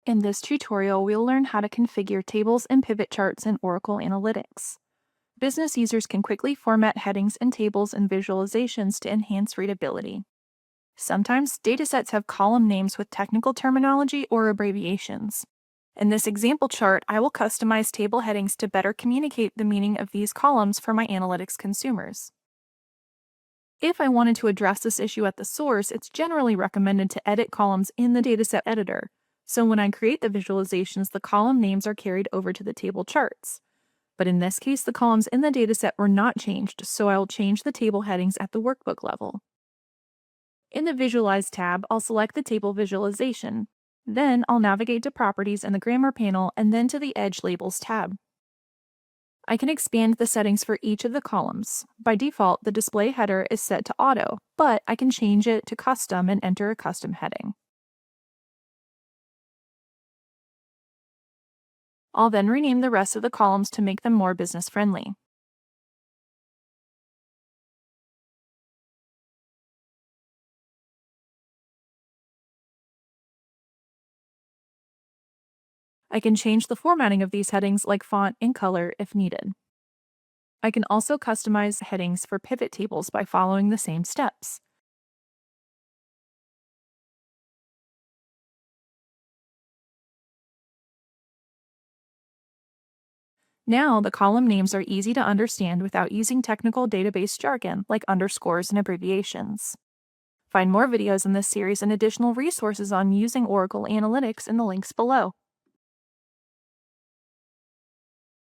In this tutorial, we'll learn how to configure tables and pivot charts in Oracle Analytics. Business users can quickly format headings and tables and visualizations to enhance readability. Sometimes datasets have column names with technical terminology or abbreviations. In this example chart, I will customize table headings to better communicate the meaning of these columns for my analytics consumers. If I wanted to address this issue at the source, it's generally recommended to edit columns in the dataset editor. So when I create the visualizations, the column names are carried over to the table charts. But in this case, the columns in the dataset were not changed, so I'll change the table headings at the workbook level. In the Visualize tab, I'll select the table visualization. Then I'll navigate to Properties in the Grammar panel and then to the Edge Labels tab. I can expand the settings for each of the columns. By default, the display header is set to auto, but I can change it to custom and enter a custom heading. I'll then rename the rest of the columns to make them more business-friendly. I can change the formatting of these headings like font and color if needed. I can also customize headings for pivot tables by following the same steps. Now, the column names are easy to understand without using technical database jargon like underscores and abbreviations. Find more videos in this series and additional resources on using Oracle Analytics in the links below.